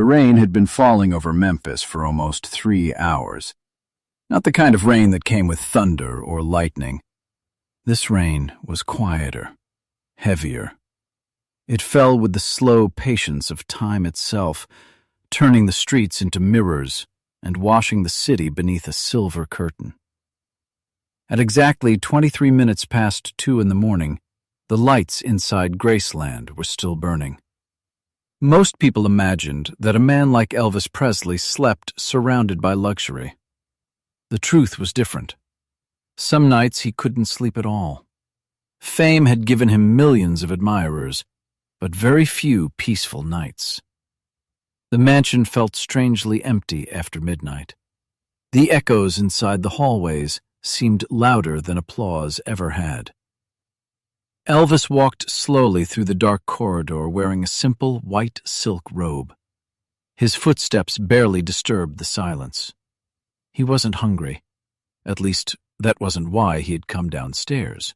The rain had been falling over Memphis for almost 3 hours. Not the kind of rain that came with thunder or lightning. This rain was quieter, heavier. It fell with the slow patience of time itself, turning the streets into mirrors and washing the city beneath a silver curtain. At exactly 23 minutes past 2 in the morning, the lights inside Graceland were still burning. Most people imagined that a man like Elvis Presley slept surrounded by luxury. The truth was different. Some nights he couldn't sleep at all. Fame had given him millions of admirers, but very few peaceful nights. The mansion felt strangely empty after midnight. The echoes inside the hallways seemed louder than applause ever had. Elvis walked slowly through the dark corridor wearing a simple white silk robe. His footsteps barely disturbed the silence. He wasn't hungry. At least, that wasn't why he had come downstairs.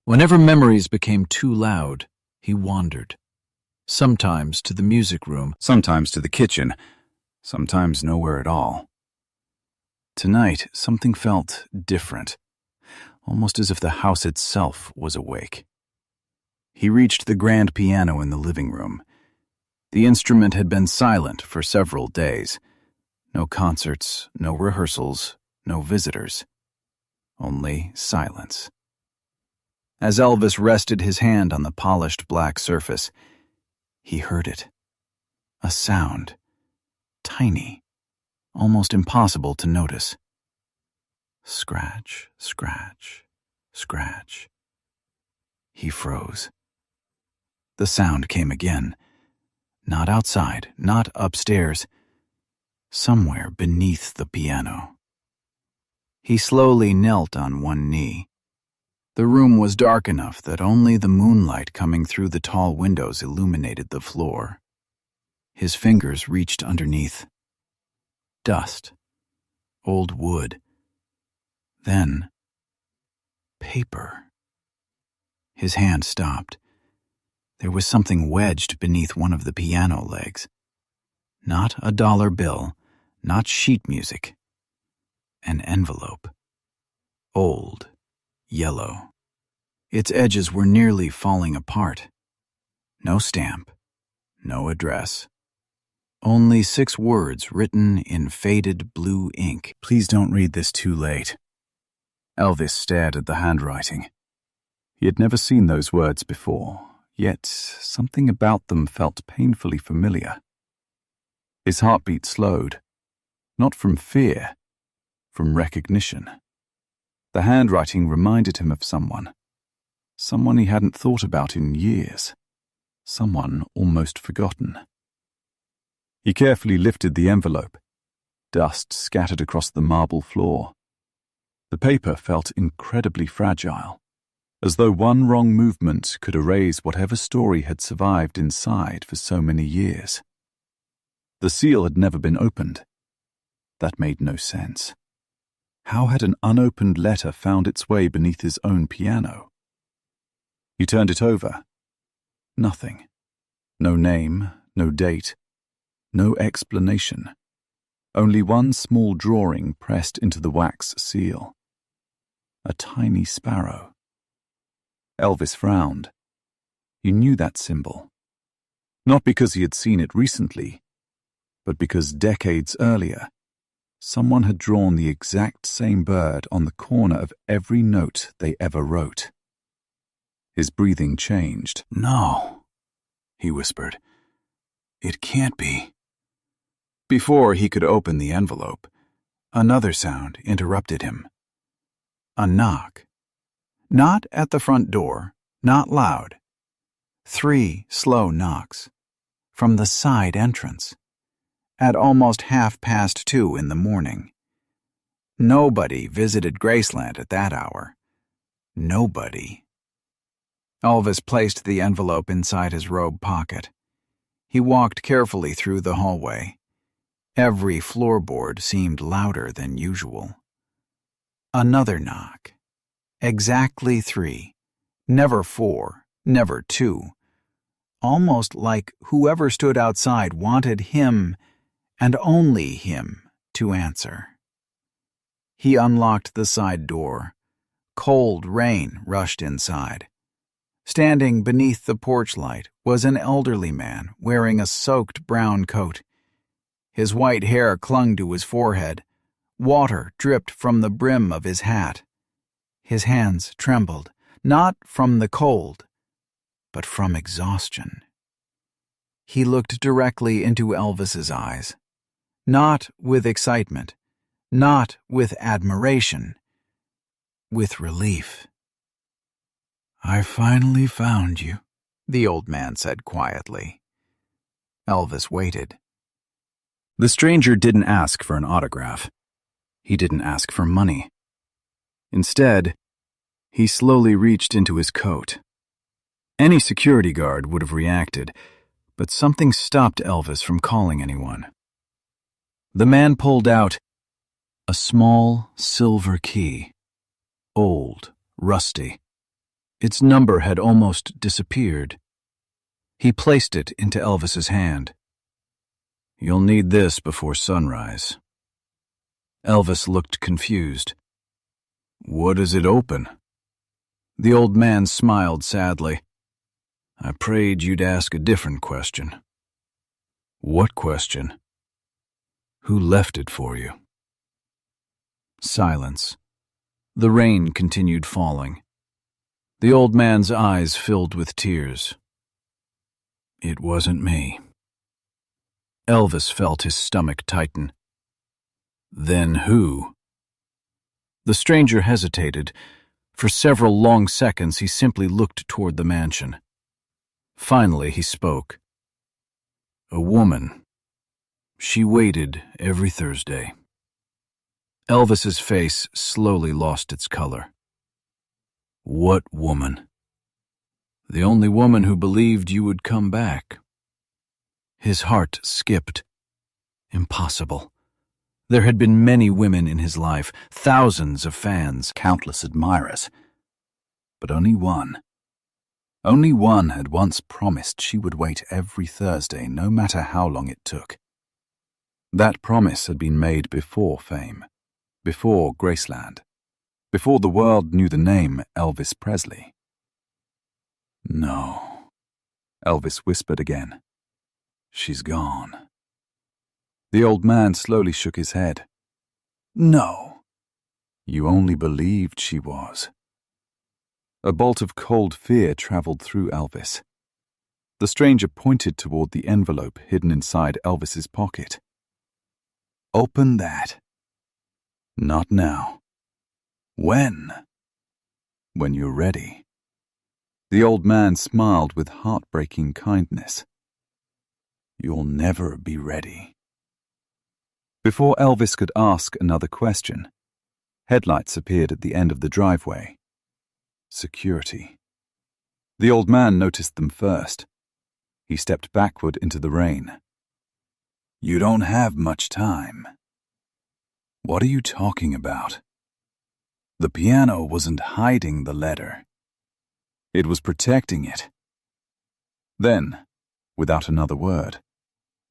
Whenever memories became too loud, he wandered. Sometimes to the music room, sometimes to the kitchen, sometimes nowhere at all. Tonight, something felt different, almost as if the house itself was awake. He reached the grand piano in the living room. The instrument had been silent for several days. No concerts, no rehearsals, no visitors. Only silence. As Elvis rested his hand on the polished black surface, he heard it. A sound. Tiny. Almost impossible to notice. Scratch, scratch, scratch. He froze. The sound came again. Not outside, not upstairs. Somewhere beneath the piano. He slowly knelt on one knee. The room was dark enough that only the moonlight coming through the tall windows illuminated the floor. His fingers reached underneath. Dust. Old wood. Then, paper. His hand stopped. There was something wedged beneath one of the piano legs. Not a dollar bill, not sheet music. An envelope. Old, yellow. Its edges were nearly falling apart. No stamp, no address. Only 6 words written in faded blue ink. Please don't read this too late. Elvis stared at the handwriting. He had never seen those words before, yet something about them felt painfully familiar. His heartbeat slowed, not from fear, from recognition. The handwriting reminded him of someone he hadn't thought about in years, someone almost forgotten. He carefully lifted the envelope. Dust scattered across the marble floor. The paper felt incredibly fragile, as though one wrong movement could erase whatever story had survived inside for so many years. The seal had never been opened. That made no sense. How had an unopened letter found its way beneath his own piano? He turned it over. Nothing. No name, no date, no explanation. Only one small drawing pressed into the wax seal. A tiny sparrow. Elvis frowned. He knew that symbol. Not because he had seen it recently, but because decades earlier, someone had drawn the exact same bird on the corner of every note they ever wrote. His breathing changed. "No," he whispered. "It can't be." Before he could open the envelope, another sound interrupted him. A knock. Not at the front door, not loud. 3 slow knocks. From the side entrance. At almost 2:30 in the morning. Nobody visited Graceland at that hour. Nobody. Elvis placed the envelope inside his robe pocket. He walked carefully through the hallway. Every floorboard seemed louder than usual. Another knock. Exactly 3. Never 4, never 2. almost like whoever stood outside wanted him, and only him, to answer. He unlocked the side door. Cold rain rushed inside. Standing beneath the porch light was an elderly man wearing a soaked brown coat. His white hair clung to his forehead. Water dripped from the brim of his hat. His hands trembled, not from the cold, but from exhaustion. He looked directly into Elvis's eyes, not with excitement, not with admiration, with relief. "I finally found you," the old man said quietly. Elvis waited. The stranger didn't ask for an autograph. He didn't ask for money. Instead, he slowly reached into his coat. Any security guard would have reacted, but something stopped Elvis from calling anyone. The man pulled out a small silver key, old, rusty. Its number had almost disappeared. He placed it into Elvis's hand. "You'll need this before sunrise." Elvis looked confused. "What does it open?" The old man smiled sadly. "I prayed you'd ask a different question." "What question?" "Who left it for you?" Silence. The rain continued falling. The old man's eyes filled with tears. "It wasn't me." Elvis felt his stomach tighten. "Then who?" The stranger hesitated. For several long seconds he simply looked toward the mansion. Finally he spoke. "A woman. She waited every Thursday." Elvis's face slowly lost its color. "What woman?" "The only woman who believed you would come back." His heart skipped. Impossible. There had been many women in his life, thousands of fans, countless admirers. But only one. Only one had once promised she would wait every Thursday, no matter how long it took. That promise had been made before fame, before Graceland, before the world knew the name Elvis Presley. "No," Elvis whispered again. "She's gone." The old man slowly shook his head. "No. You only believed she was." A bolt of cold fear traveled through Elvis. The stranger pointed toward the envelope hidden inside Elvis's pocket. "Open that." "Not now." "When?" "When you're ready." The old man smiled with heartbreaking kindness. "You'll never be ready." Before Elvis could ask another question, headlights appeared at the end of the driveway. Security. The old man noticed them first. He stepped backward into the rain. "You don't have much time." "What are you talking about?" "The piano wasn't hiding the letter. It was protecting it." Then, without another word,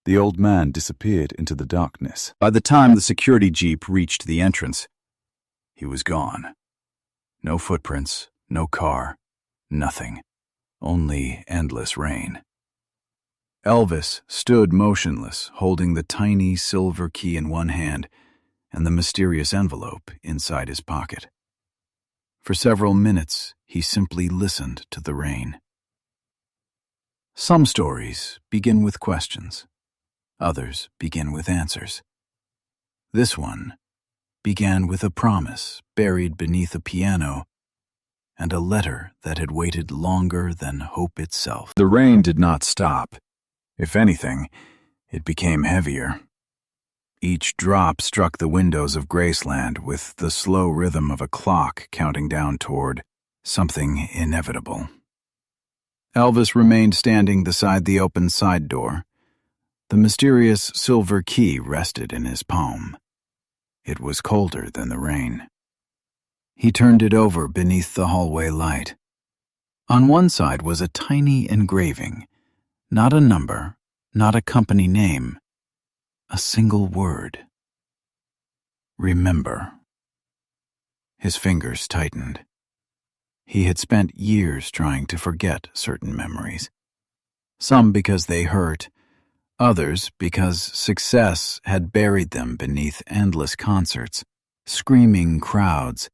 the old man disappeared into the darkness. By the time the security jeep reached the entrance, he was gone. No footprints, no car, nothing. Only endless rain. Elvis stood motionless, holding the tiny silver key in one hand and the mysterious envelope inside his pocket. For several minutes, he simply listened to the rain. Some stories begin with questions. Others begin with answers. This one began with a promise buried beneath a piano and a letter that had waited longer than hope itself. The rain did not stop. If anything, it became heavier. Each drop struck the windows of Graceland with the slow rhythm of a clock counting down toward something inevitable. Elvis remained standing beside the open side door. The mysterious silver key rested in his palm. It was colder than the rain. He turned it over beneath the hallway light. On one side was a tiny engraving, Not a number, not a company name. A single word. Remember. His fingers tightened. He had spent years trying to forget certain memories. Some because they hurt, others because success had buried them beneath endless concerts, screaming crowds,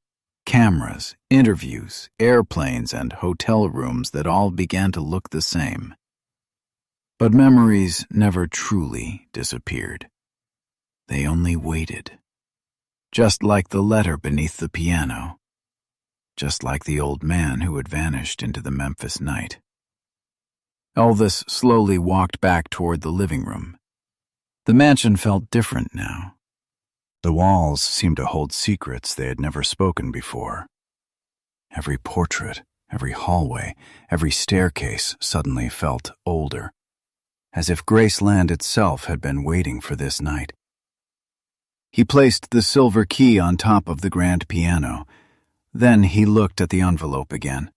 cameras, interviews, airplanes, and hotel rooms that all began to look the same. But memories never truly disappeared. They only waited. Just like the letter beneath the piano. Just like the old man who had vanished into the Memphis night. Elvis slowly walked back toward the living room. The mansion felt different now. The walls seemed to hold secrets they had never spoken before. Every portrait, every hallway, every staircase suddenly felt older, as if Graceland itself had been waiting for this night. He placed the silver key on top of the grand piano. Then he looked at the envelope again.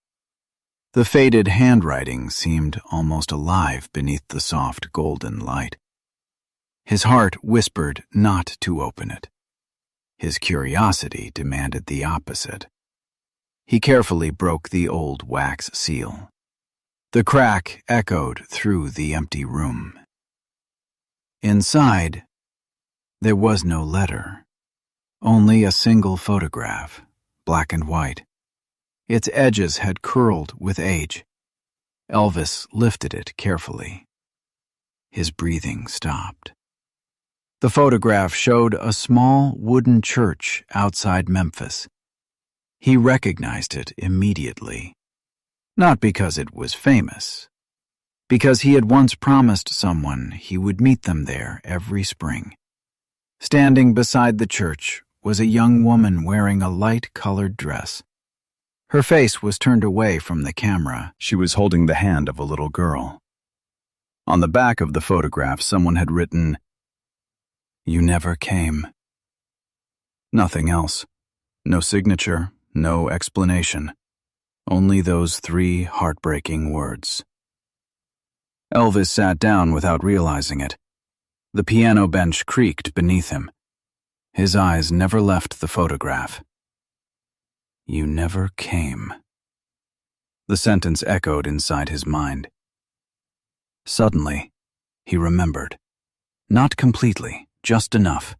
The faded handwriting seemed almost alive beneath the soft golden light. His heart whispered not to open it. His curiosity demanded the opposite. He carefully broke the old wax seal. The crack echoed through the empty room. Inside, there was no letter, only a single photograph, black and white. Its edges had curled with age. Elvis lifted it carefully. His breathing stopped. The photograph showed a small wooden church outside Memphis. He recognized it immediately. Not because it was famous, because he had once promised someone he would meet them there every spring. Standing beside the church was a young woman wearing a light-colored dress. Her face was turned away from the camera. She was holding the hand of a little girl. On the back of the photograph, someone had written, "You never came." Nothing else. No signature, no explanation. Only those 3 heartbreaking words. Elvis sat down without realizing it. The piano bench creaked beneath him. His eyes never left the photograph. You never came. The sentence echoed inside his mind. Suddenly, he remembered. Not completely, just enough.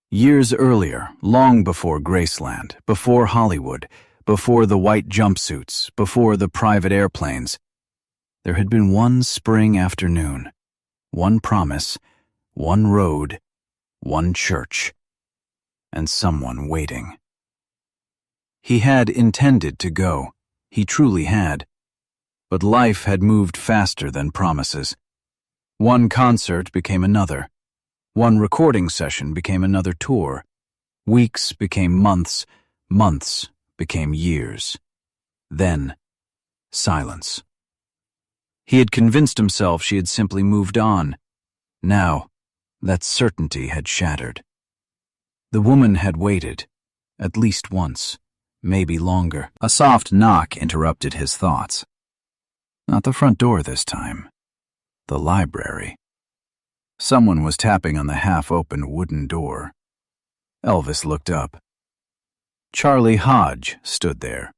Years earlier, long before Graceland, before Hollywood, before the white jumpsuits, before the private airplanes, there had been one spring afternoon, one promise, one road, one church, and someone waiting. He had intended to go. He truly had. But life had moved faster than promises. One concert became another. One recording session became another tour. Weeks became months. Months became years. Then, silence. He had convinced himself she had simply moved on. Now, that certainty had shattered. The woman had waited, at least once. Maybe longer. A soft knock interrupted his thoughts. Not the front door this time. The library. Someone was tapping on the half-open wooden door. Elvis looked up. Charlie Hodge stood there.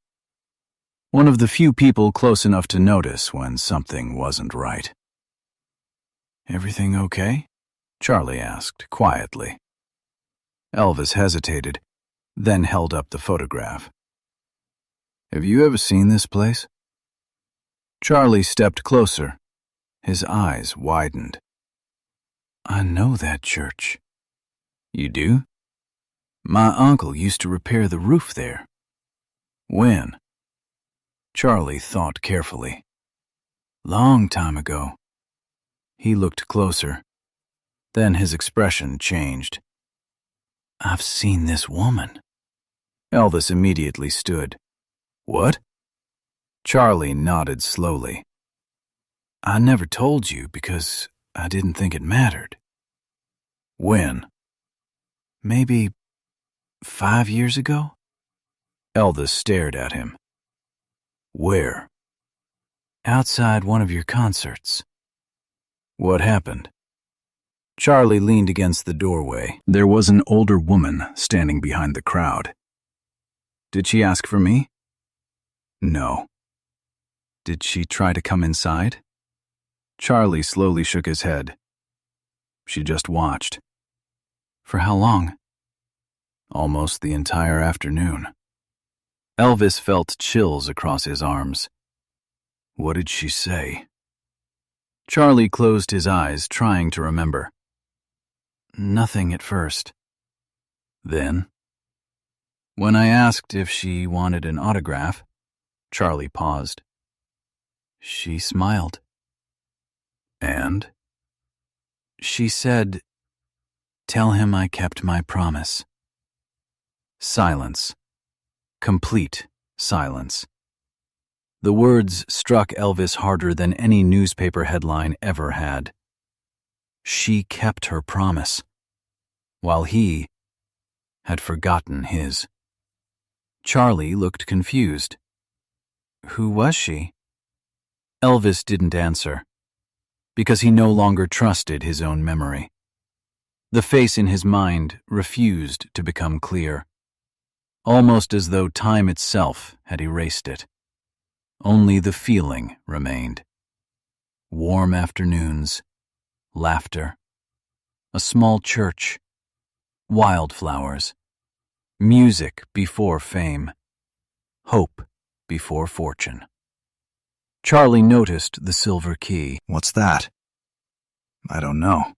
One of the few people close enough to notice when something wasn't right. "Everything okay?" Charlie asked, quietly. Elvis hesitated, then held up the photograph. "Have you ever seen this place?" Charlie stepped closer. His eyes widened. "I know that church." "You do?" "My uncle used to repair the roof there." "When?" Charlie thought carefully. "Long time ago." He looked closer. Then his expression changed. "I've seen this woman." Elvis immediately stood. "What?" Charlie nodded slowly. "I never told you because I didn't think it mattered." "When?" "Maybe 5 years ago?" Elvis stared at him. "Where?" "Outside one of your concerts." What happened? Charlie leaned against the doorway. There was an older woman standing behind the crowd. Did she ask for me? No. Did she try to come inside? Charlie slowly shook his head. She just watched. For how long? Almost the entire afternoon. Elvis felt chills across his arms. What did she say? Charlie closed his eyes, trying to remember. Nothing at first. Then, when I asked if she wanted an autograph, Charlie paused. She smiled. And? She said, "Tell him I kept my promise." Silence. Complete silence. The words struck Elvis harder than any newspaper headline ever had. She kept her promise, while he had forgotten his. Charlie looked confused. Who was she? Elvis didn't answer, because he no longer trusted his own memory. The face in his mind refused to become clear, almost as though time itself had erased it. Only the feeling remained. Warm afternoons, laughter, a small church, wildflowers, music before fame, hope before fortune. Charlie noticed the silver key. What's that? I don't know.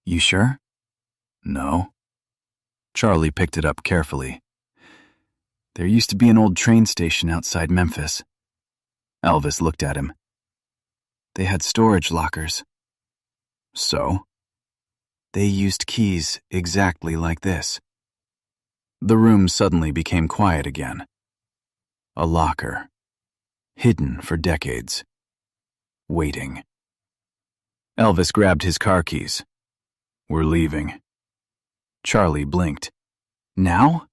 You sure? No. Charlie picked it up carefully. There used to be an old train station outside Memphis. Elvis looked at him. They had storage lockers. So? They used keys exactly like this. The room suddenly became quiet again. A locker, hidden for decades, waiting. Elvis grabbed his car keys. We're leaving. Charlie blinked. Now?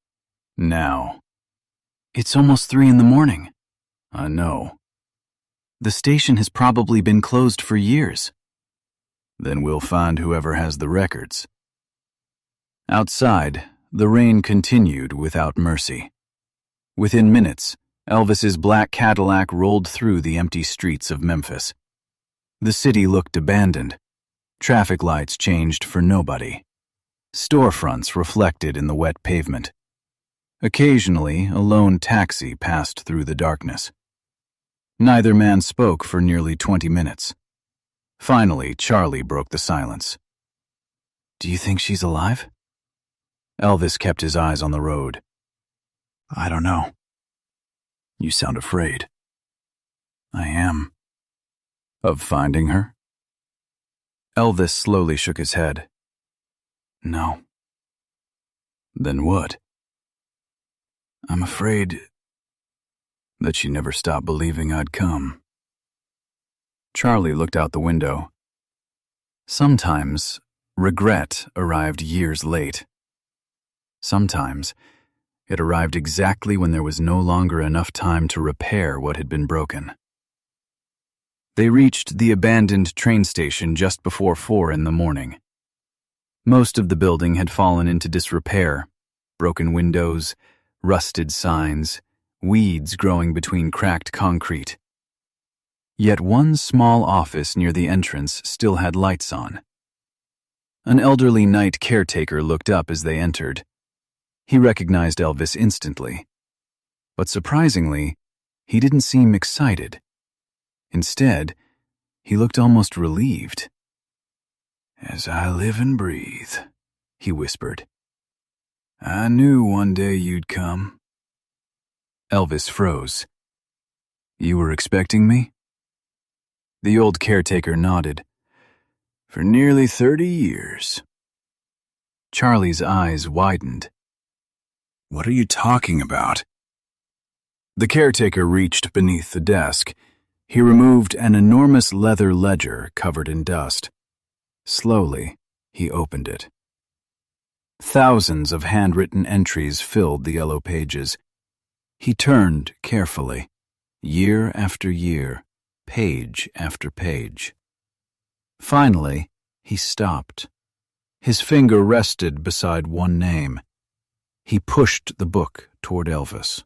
Now. It's almost 3 a.m. I know. The station has probably been closed for years. Then we'll find whoever has the records. Outside, the rain continued without mercy. Within minutes, Elvis's black Cadillac rolled through the empty streets of Memphis. The city looked abandoned. Traffic lights changed for nobody. Storefronts reflected in the wet pavement. Occasionally, a lone taxi passed through the darkness. Neither man spoke for nearly 20 minutes. Finally, Charlie broke the silence. Do you think she's alive? Elvis kept his eyes on the road. I don't know. You sound afraid. I am. Of finding her? Elvis slowly shook his head. No. Then what? I'm afraid that she never stopped believing I'd come. Charlie looked out the window. Sometimes, regret arrived years late. Sometimes, it arrived exactly when there was no longer enough time to repair what had been broken. They reached the abandoned train station just before 4 a.m. Most of the building had fallen into disrepair, broken windows, rusted signs, weeds growing between cracked concrete. Yet one small office near the entrance still had lights on. An elderly night caretaker looked up as they entered. He recognized Elvis instantly. But surprisingly, he didn't seem excited. Instead, he looked almost relieved. As I live and breathe, he whispered. I knew one day you'd come. Elvis froze. You were expecting me? The old caretaker nodded. For nearly 30 years. Charlie's eyes widened. What are you talking about? The caretaker reached beneath the desk. He removed an enormous leather ledger covered in dust. Slowly, he opened it. Thousands of handwritten entries filled the yellow pages. He turned carefully, year after year, page after page. Finally, he stopped. His finger rested beside one name. He pushed the book toward Elvis.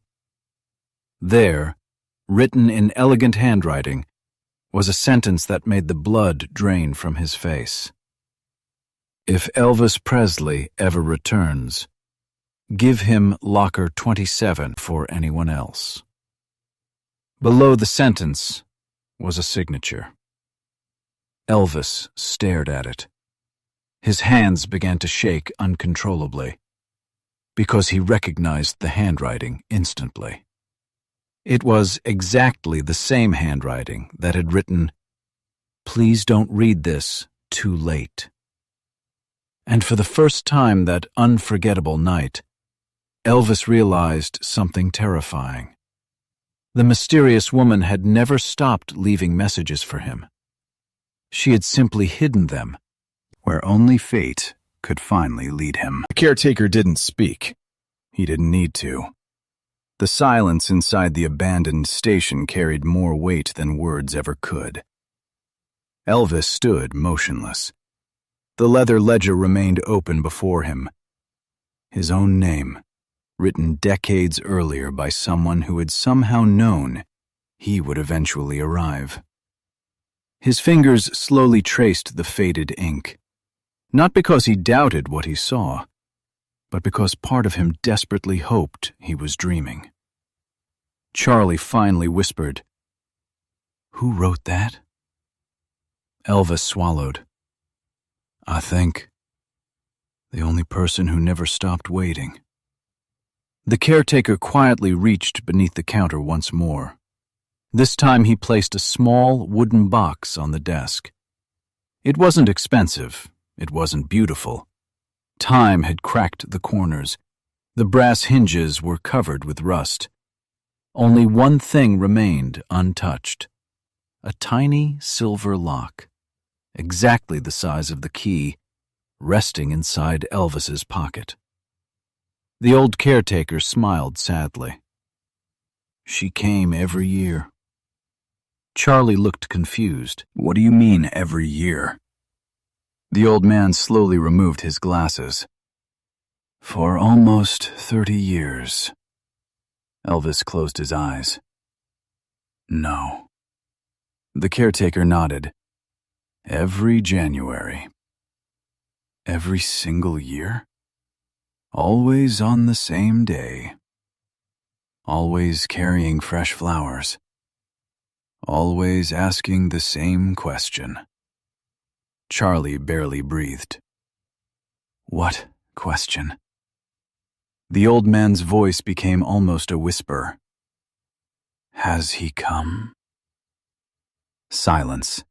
There, written in elegant handwriting, was a sentence that made the blood drain from his face. If Elvis Presley ever returns, give him locker 27 for anyone else. Below the sentence was a signature. Elvis stared at it. His hands began to shake uncontrollably, because he recognized the handwriting instantly. It was exactly the same handwriting that had written, "Please don't read this too late." And for the first time that unforgettable night, Elvis realized something terrifying. The mysterious woman had never stopped leaving messages for him. She had simply hidden them, where only fate could finally lead him. The caretaker didn't speak. He didn't need to. The silence inside the abandoned station carried more weight than words ever could. Elvis stood motionless. The leather ledger remained open before him. His own name, written decades earlier by someone who had somehow known he would eventually arrive. His fingers slowly traced the faded ink, not because he doubted what he saw, but because part of him desperately hoped he was dreaming. Charlie finally whispered, "Who wrote that?" Elvis swallowed. "I think the only person who never stopped waiting." The caretaker quietly reached beneath the counter once more. This time he placed a small wooden box on the desk. It wasn't expensive. It wasn't beautiful. Time had cracked the corners. The brass hinges were covered with rust. Only one thing remained untouched: a tiny silver lock, exactly the size of the key, resting inside Elvis's pocket. The old caretaker smiled sadly. "She came every year." Charlie looked confused. "What do you mean, every year?" The old man slowly removed his glasses. "For almost 30 years. Elvis closed his eyes. "No." The caretaker nodded. "Every January. Every single year. Always on the same day. Always carrying fresh flowers. Always asking the same question." Charlie barely breathed. "What question?" The old man's voice became almost a whisper. "Has he come?" Silence.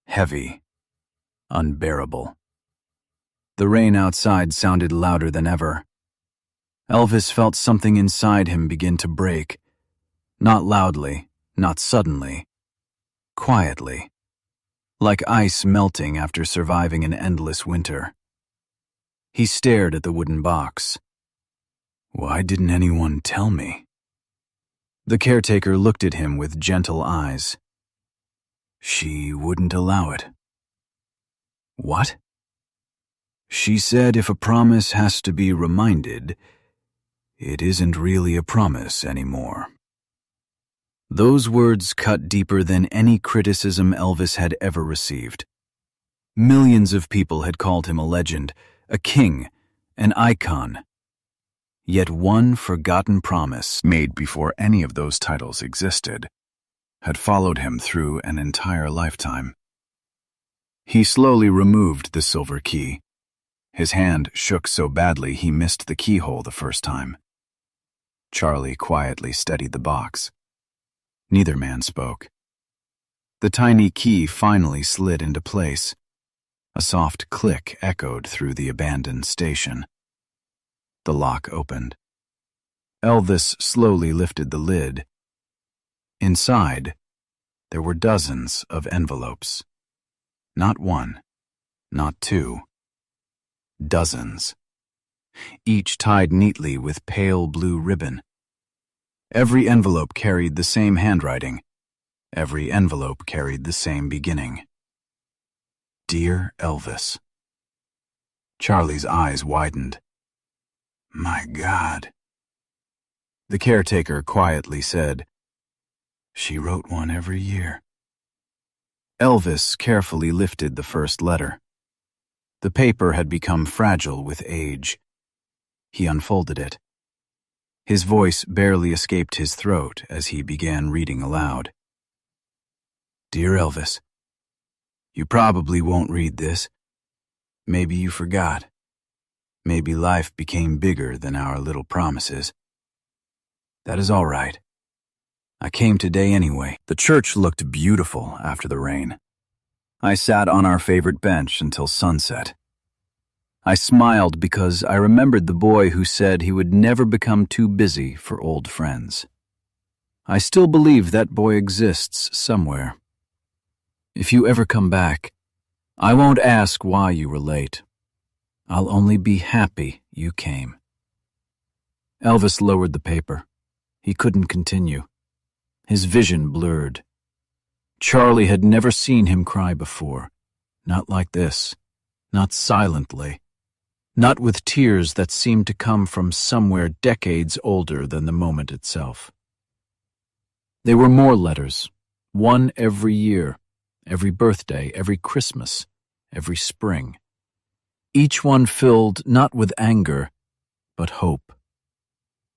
Heavy. Unbearable. The rain outside sounded louder than ever. Elvis felt something inside him begin to break. Not loudly, not suddenly. Quietly. Like ice melting after surviving an endless winter. He stared at the wooden box. Why didn't anyone tell me? The caretaker looked at him with gentle eyes. She wouldn't allow it. What? She said if a promise has to be reminded, it isn't really a promise anymore. Those words cut deeper than any criticism Elvis had ever received. Millions of people had called him a legend, a king, an icon. Yet one forgotten promise, made before any of those titles existed, had followed him through an entire lifetime. He slowly removed the silver key. His hand shook so badly he missed the keyhole the first time. Charlie quietly steadied the box. Neither man spoke. The tiny key finally slid into place. A soft click echoed through the abandoned station. The lock opened. Elvis slowly lifted the lid. Inside, there were dozens of envelopes. Not one, not two. Dozens. Each tied neatly with pale blue ribbon. Every envelope carried the same handwriting. Every envelope carried the same beginning. Dear Elvis. Charlie's eyes widened. My God. The caretaker quietly said, She wrote one every year. Elvis carefully lifted the first letter. The paper had become fragile with age. He unfolded it. His voice barely escaped his throat as he began reading aloud. Dear Elvis, you probably won't read this. Maybe you forgot. Maybe life became bigger than our little promises. That is all right. I came today anyway. The church looked beautiful after the rain. I sat on our favorite bench until sunset. I smiled because I remembered the boy who said he would never become too busy for old friends. I still believe that boy exists somewhere. If you ever come back, I won't ask why you were late. I'll only be happy you came. Elvis lowered the paper. He couldn't continue. His vision blurred. Charlie had never seen him cry before. Not like this. Not silently. Not with tears that seemed to come from somewhere decades older than the moment itself. There were more letters, one every year, every birthday, every Christmas, every spring. Each one filled not with anger, but hope.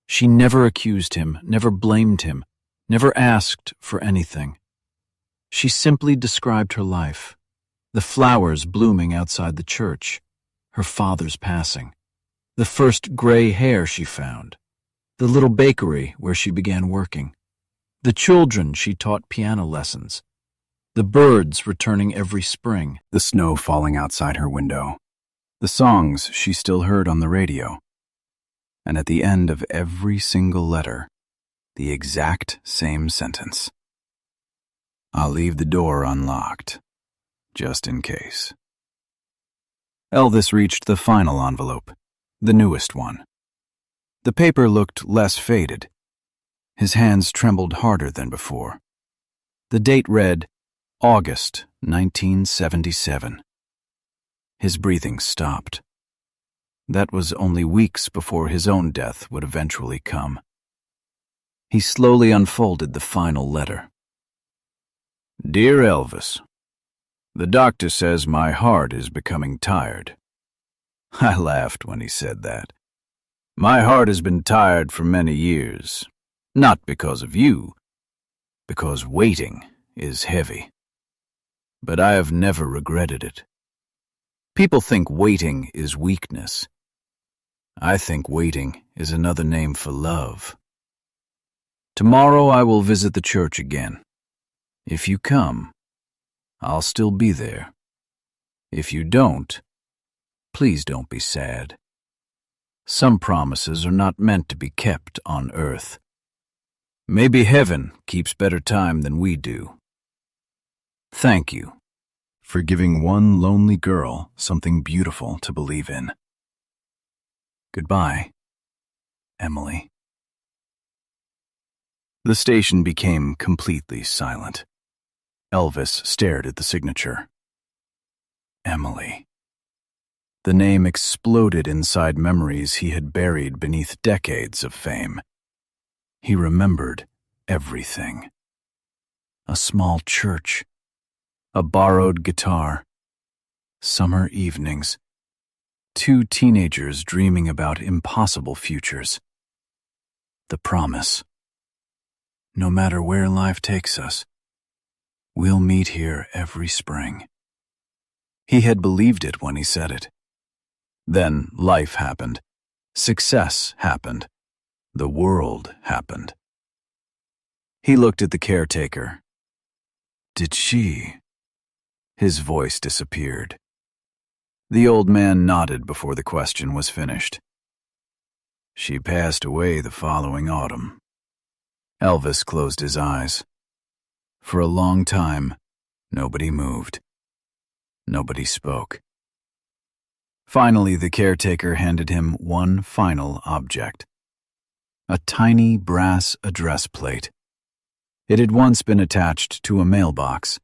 She never accused him, never blamed him, never asked for anything. She simply described her life, the flowers blooming outside the church, her father's passing, the first gray hair she found, the little bakery where she began working, the children she taught piano lessons, the birds returning every spring, the snow falling outside her window, the songs she still heard on the radio, and at the end of every single letter, the exact same sentence. I'll leave the door unlocked, just in case. Elvis reached the final envelope, the newest one. The paper looked less faded. His hands trembled harder than before. The date read August 1977. His breathing stopped. That was only weeks before his own death would eventually come. He slowly unfolded the final letter. Dear Elvis, the doctor says my heart is becoming tired. I laughed when he said that. My heart has been tired for many years, not because of you, because waiting is heavy. But I have never regretted it. People think waiting is weakness. I think waiting is another name for love. Tomorrow I will visit the church again. If you come, I'll still be there. If you don't, please don't be sad. Some promises are not meant to be kept on earth. Maybe heaven keeps better time than we do. Thank you for giving one lonely girl something beautiful to believe in. Goodbye, Emily. The station became completely silent. Elvis stared at the signature. Emily. The name exploded inside memories he had buried beneath decades of fame. He remembered everything. A small church, a borrowed guitar, summer evenings, two teenagers dreaming about impossible futures. The promise. No matter where life takes us, we'll meet here every spring. He had believed it when he said it. Then life happened. Success happened. The world happened. He looked at the caretaker. Did she? His voice disappeared. The old man nodded before the question was finished. She passed away the following autumn. Elvis closed his eyes. For a long time, nobody moved. Nobody spoke. Finally, the caretaker handed him one final object. A tiny brass address plate. It had once been attached to a mailbox.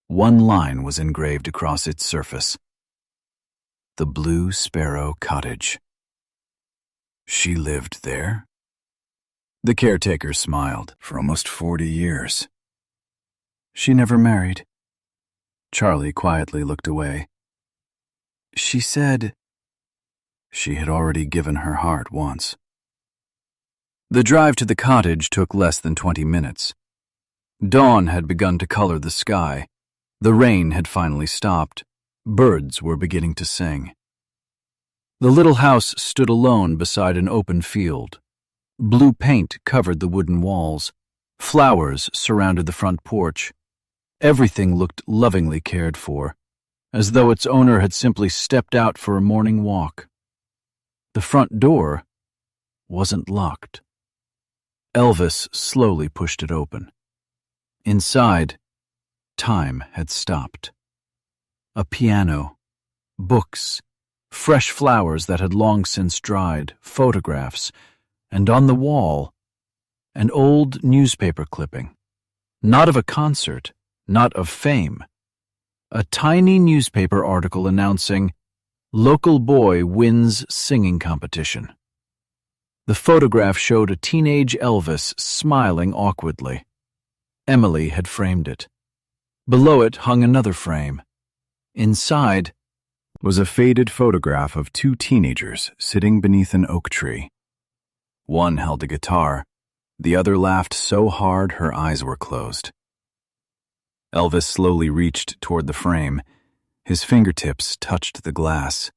One line was engraved across its surface: The Blue Sparrow Cottage. She lived there? The caretaker smiled. For almost 40 years. She never married. Charlie quietly looked away. She said she had already given her heart once. The drive to the cottage took less than 20 minutes. Dawn had begun to color the sky. The rain had finally stopped. Birds were beginning to sing. The little house stood alone beside an open field. Blue paint covered the wooden walls. Flowers surrounded the front porch. Everything looked lovingly cared for, as though its owner had simply stepped out for a morning walk. The front door wasn't locked. Elvis slowly pushed it open. Inside, time had stopped. A piano, books, fresh flowers that had long since dried, photographs, and on the wall, an old newspaper clipping. Not of a concert, not of fame. A tiny newspaper article announcing, "Local boy wins singing competition." The photograph showed a teenage Elvis smiling awkwardly. Emily had framed it. Below it hung another frame. Inside was a faded photograph of two teenagers sitting beneath an oak tree. One held a guitar. The other laughed so hard her eyes were closed. Elvis slowly reached toward the frame. His fingertips touched the glass.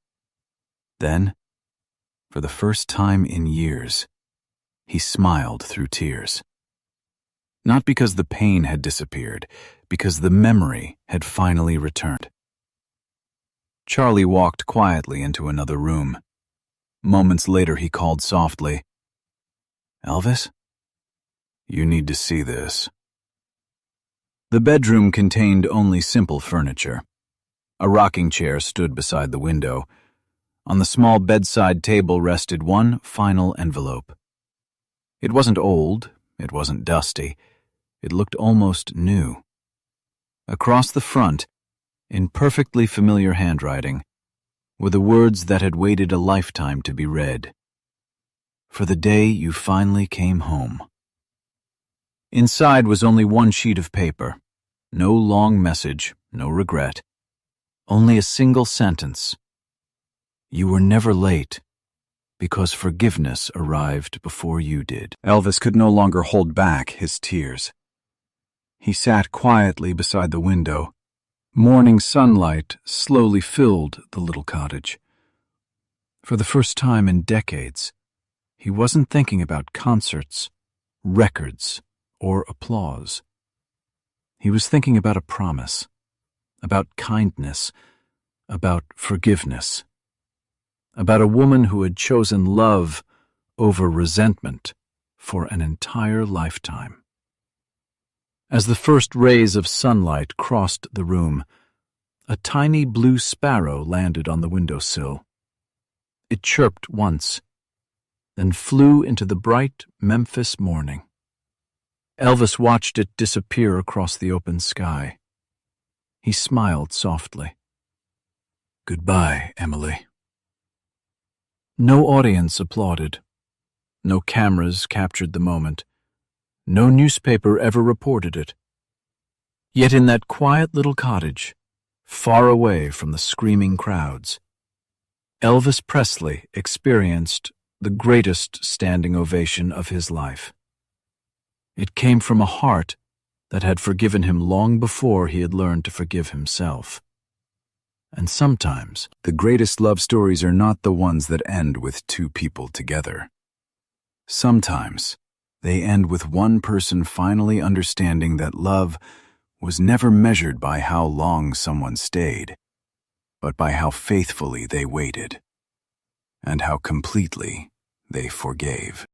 Then, for the first time in years, he smiled through tears. Not because the pain had disappeared, because the memory had finally returned. Charlie walked quietly into another room. Moments later he called softly, "Elvis? You need to see this." The bedroom contained only simple furniture. A rocking chair stood beside the window. On the small bedside table rested one final envelope. It wasn't old, it wasn't dusty, it looked almost new. Across the front, in perfectly familiar handwriting, were the words that had waited a lifetime to be read. "For the day you finally came home." Inside was only one sheet of paper. No long message, no regret. Only a single sentence. "You were never late, because forgiveness arrived before you did." Elvis could no longer hold back his tears. He sat quietly beside the window. Morning sunlight slowly filled the little cottage. For the first time in decades, he wasn't thinking about concerts, records, or applause. He was thinking about a promise, about kindness, about forgiveness, about a woman who had chosen love over resentment for an entire lifetime. As the first rays of sunlight crossed the room, a tiny blue sparrow landed on the windowsill. It chirped once, then flew into the bright Memphis morning. Elvis watched it disappear across the open sky. He smiled softly. "Goodbye, Emily." No audience applauded. No cameras captured the moment. No newspaper ever reported it. Yet in that quiet little cottage, far away from the screaming crowds, Elvis Presley experienced the greatest standing ovation of his life. It came from a heart that had forgiven him long before he had learned to forgive himself. And sometimes, the greatest love stories are not the ones that end with two people together. Sometimes, they end with one person finally understanding that love was never measured by how long someone stayed, but by how faithfully they waited, and how completely they forgave.